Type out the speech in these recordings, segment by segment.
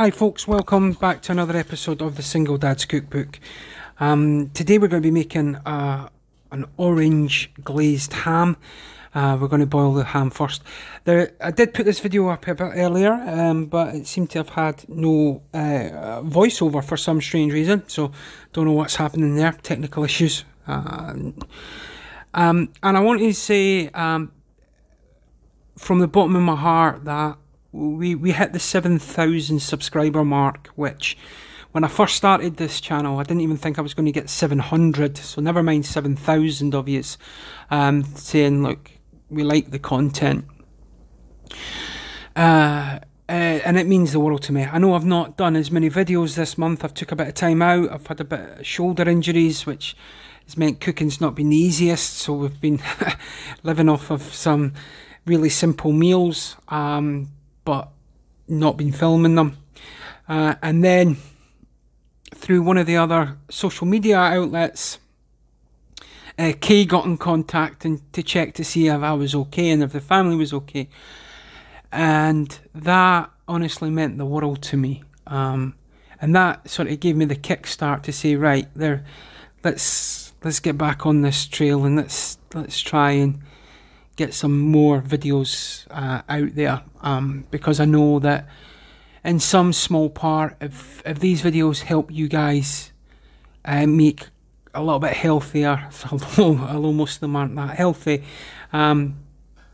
Hi folks, welcome back to another episode of the Single Dad's Cookbook. Today we're going to be making an orange glazed ham. We're going to boil the ham first. I did put this video up a bit earlier, but it seemed to have had no voiceover for some strange reason, so don't know what's happening there, technical issues. And I want to say from the bottom of my heart that we hit the 7,000 subscriber mark, which when I first started this channel I didn't even think I was going to get 700, so never mind 7,000 of you saying look, we like the content, and it means the world to me. I know I've not done as many videos this month. I've took a bit of time out. I've had a bit of shoulder injuries, which has meant cooking's not been the easiest, so we've been living off of some really simple meals, but not been filming them. And then through one of the other social media outlets, Kay got in contact to check to see if I was okay and if the family was okay, and that honestly meant the world to me. And that sort of gave me the kickstart to say, right, let's get back on this trail and let's try and get some more videos out there, because I know that in some small part, if these videos help you guys make a little bit healthier, although most of them aren't that healthy, but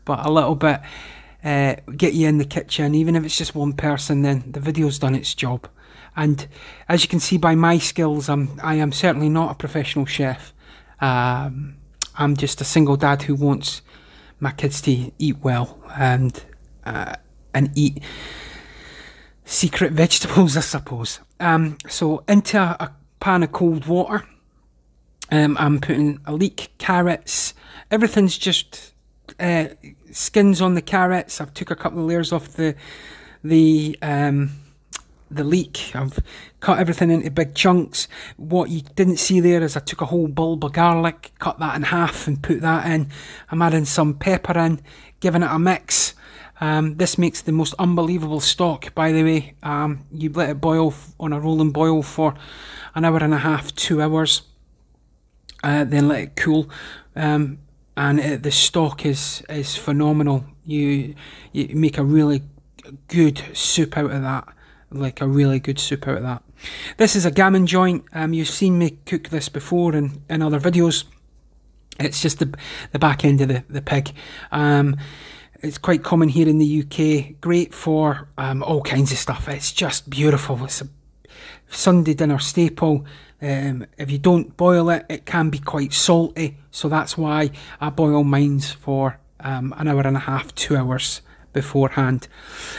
a little bit get you in the kitchen, even if it's just one person, then the video's done its job. And as you can see by my skills, I am certainly not a professional chef. I'm just a single dad who wants my kids to eat well and eat secret vegetables, I suppose. So into a pan of cold water, I'm putting a leek, carrots. Everything's just skins on the carrots. I've took a couple of layers off the leek. I've cut everything into big chunks. What you didn't see there is I took a whole bulb of garlic, cut that in half and put that in. I'm adding some pepper in, giving it a mix. This makes the most unbelievable stock, by the way. You let it boil on a rolling boil for an hour and a half, 2 hours, then let it cool, and the stock is phenomenal. You make a really good soup out of that. Like a really good soup out of that. This is a gammon joint. You've seen me cook this before in other videos. It's just the back end of the pig. It's quite common here in the UK. Great for all kinds of stuff. It's just beautiful. It's a Sunday dinner staple. If you don't boil it, it can be quite salty. So that's why I boil mine for an hour and a half, 2 hours beforehand.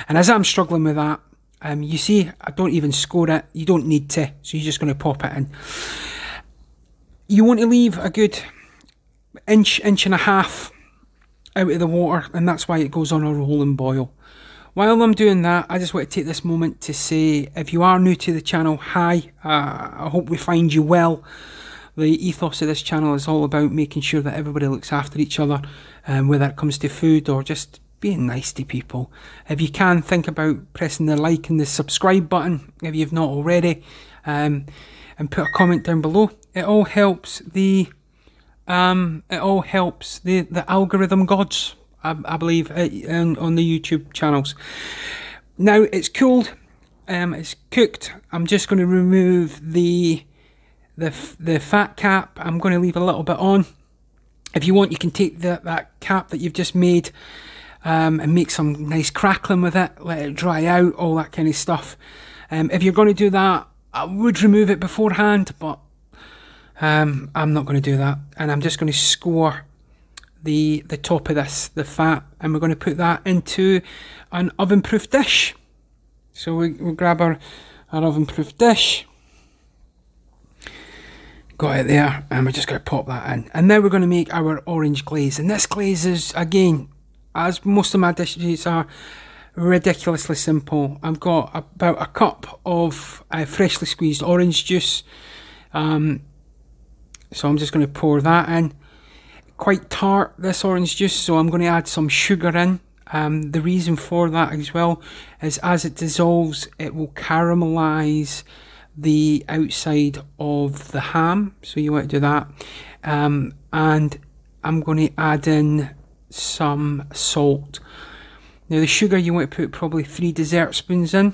And as I'm struggling with that, you see, I don't even score it. You don't need to, so you're just going to pop it in. You want to leave a good inch and a half out of the water, and that's why it goes on a rolling boil. While I'm doing that, I just want to take this moment to say, if you are new to the channel, hi. I hope we find you well. The ethos of this channel is all about making sure that everybody looks after each other, whether it comes to food or just being nice to people. If you can, think about pressing the like and the subscribe button if you've not already, and put a comment down below. It all helps the algorithm gods, I believe, on the YouTube channels. Now it's cooled, it's cooked. I'm just going to remove the fat cap. I'm going to leave a little bit on. If you want, you can take that cap that you've just made, and make some nice crackling with it, let it dry out, all that kind of stuff. If you're going to do that, I would remove it beforehand, but I'm not going to do that. And I'm just going to score the top of this, the fat, and we're going to put that into an oven-proof dish. So we'll grab our oven-proof dish. Got it there, and we're just going to pop that in. And now we're going to make our orange glaze. And this glaze is, again, as most of my dishes are, ridiculously simple. I've got about a cup of freshly squeezed orange juice. So I'm just going to pour that in. Quite tart, this orange juice, so I'm going to add some sugar in. The reason for that as well is as it dissolves, it will caramelise the outside of the ham, so you want to do that. And I'm going to add in some salt. Now the sugar you want to put probably 3 dessert spoons in,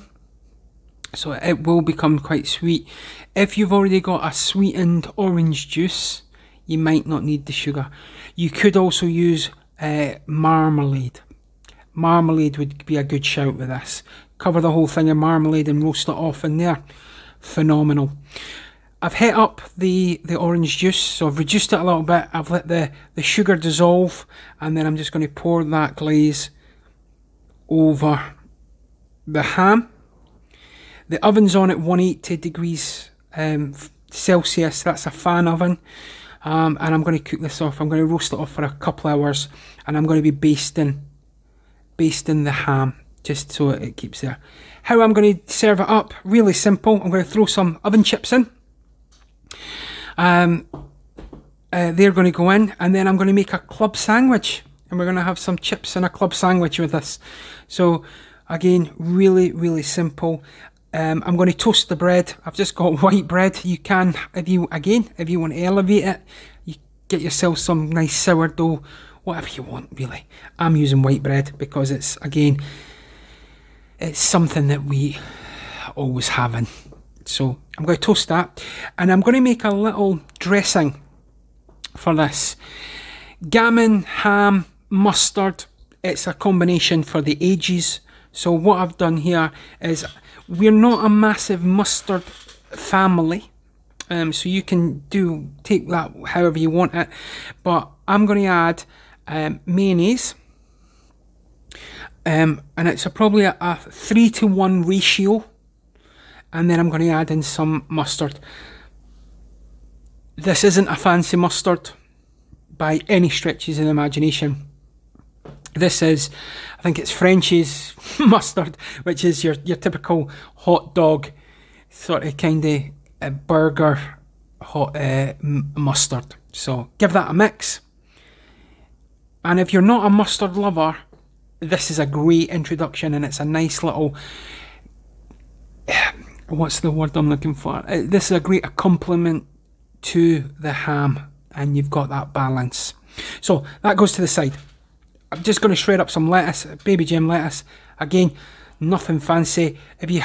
so it will become quite sweet. If you've already got a sweetened orange juice, you might not need the sugar. You could also use marmalade. Marmalade would be a good shout with this. Cover the whole thing in marmalade and roast it off in there. Phenomenal. I've hit up the orange juice, so I've reduced it a little bit. I've let the sugar dissolve, and then I'm just going to pour that glaze over the ham. The oven's on at 180 degrees Celsius. That's a fan oven. And I'm going to cook this off. I'm going to roast it off for a couple hours, and I'm going to be basting the ham just so it keeps there. How I'm going to serve it up, really simple. I'm going to throw some oven chips in. They're going to go in, and then I'm going to make a club sandwich, and we're going to have some chips and a club sandwich with this. So again, really simple. I'm going to toast the bread. I've just got white bread. You can, if you want to elevate it, you get yourself some nice sourdough, whatever you want really. I'm using white bread because it's something that we always have in. So I'm going to toast that, and I'm going to make a little dressing for this. Gammon, ham, mustard. It's a combination for the ages. So what I've done here is, we're not a massive mustard family, so you can take that however you want it, but I'm going to add mayonnaise, and it's probably a 3-to-1 ratio, and then I'm going to add in some mustard. This isn't a fancy mustard by any stretches of the imagination. This is, I think it's French's mustard, which is your typical hot dog sort of kind of burger hot mustard. So give that a mix. And if you're not a mustard lover, this is a great introduction, and it's a nice little, what's the word I'm looking for? This is a great accompaniment to the ham, and you've got that balance. So that goes to the side. I'm just going to shred up some lettuce, baby gem lettuce. Again, nothing fancy. If you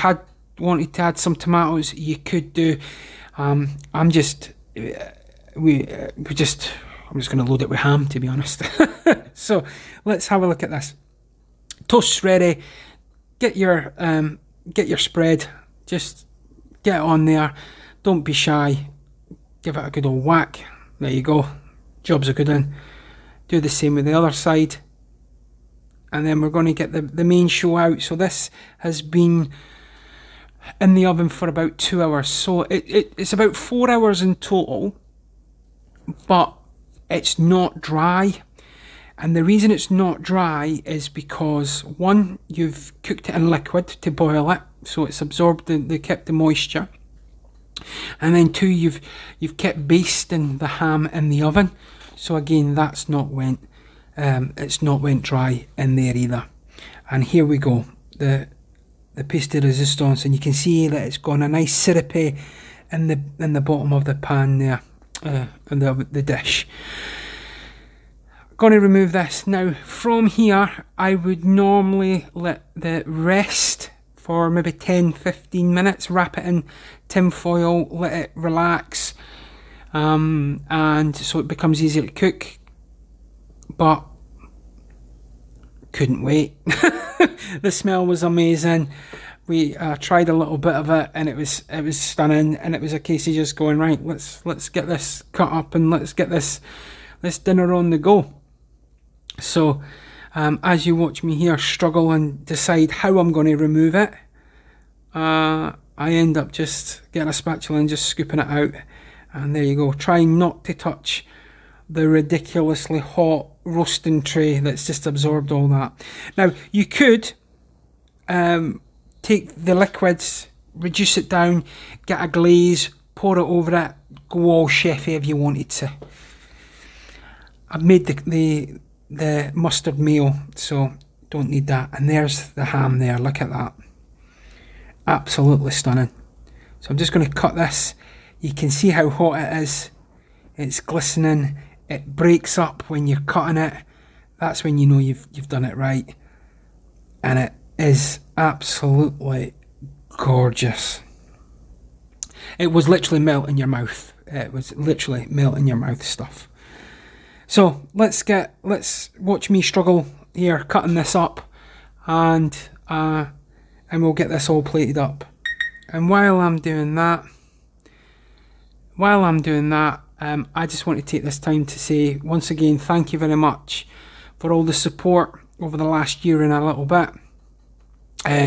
wanted to add some tomatoes, you could do. I'm just going to load it with ham, to be honest. So let's have a look at this. Toast's ready. Get your spread. Just get it on there. Don't be shy. Give it a good old whack. There you go. Job's a good one. Do the same with the other side. And then we're going to get the main show out. So this has been in the oven for about 2 hours. So it's about 4 hours in total, but it's not dry. And the reason it's not dry is because, one, you've cooked it in liquid to boil it, so it's absorbed kept the moisture. And then two, you've kept basting the ham in the oven. So again, that's not went. It's not went dry in there either. And here we go, the pièce de résistance, and you can see that it's gone a nice syrupy in the bottom of the pan there, in the dish. Going to remove this now. From here, I would normally let the rest for maybe 10-15 minutes. Wrap it in tin foil, let it relax, and so it becomes easier to cook. But couldn't wait. The smell was amazing. We tried a little bit of it, and it was stunning. And it was a case of just going, right, let's get this cut up, and let's get this dinner on the go. So as you watch me here struggle and decide how I'm going to remove it, I end up just getting a spatula and just scooping it out. And there you go, trying not to touch the ridiculously hot roasting tray that's just absorbed all that. Now you could take the liquids, reduce it down, get a glaze, pour it over it, go all chefy if you wanted to. I've made the mustard mayo, so Don't need that. And there's the ham there. Look at that. Absolutely stunning. So I'm just going to cut this. You can see how hot it is. It's glistening. It breaks up when you're cutting it. That's when you know you've done it right. And it is absolutely gorgeous. It was literally melt in your mouth. It was literally melt in your mouth stuff. So let's watch me struggle here cutting this up, and we'll get this all plated up. And while I'm doing that, I just want to take this time to say once again thank you very much for all the support over the last year and a little bit.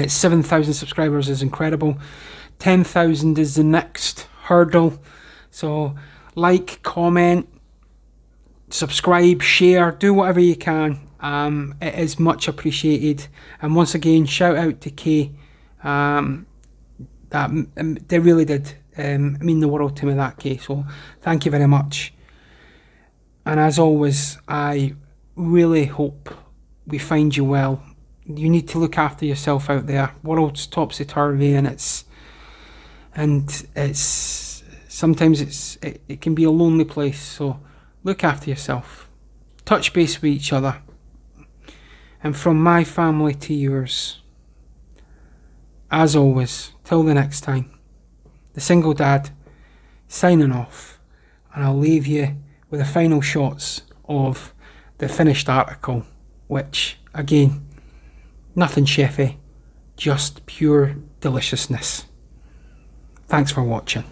7,000 subscribers is incredible. 10,000 is the next hurdle. So like, comment, subscribe, share, do whatever you can. It is much appreciated. And once again, shout out to Kay. They really did mean the world to me, that Kay. So thank you very much. And as always, I really hope we find you well. You need to look after yourself out there. World's topsy-turvy, and sometimes it can be a lonely place. So look after yourself. Touch base with each other. And from my family to yours, as always, till the next time, the Single Dad signing off, and I'll leave you with the final shots of the finished article, which again, nothing chefy, just pure deliciousness. Thanks for watching.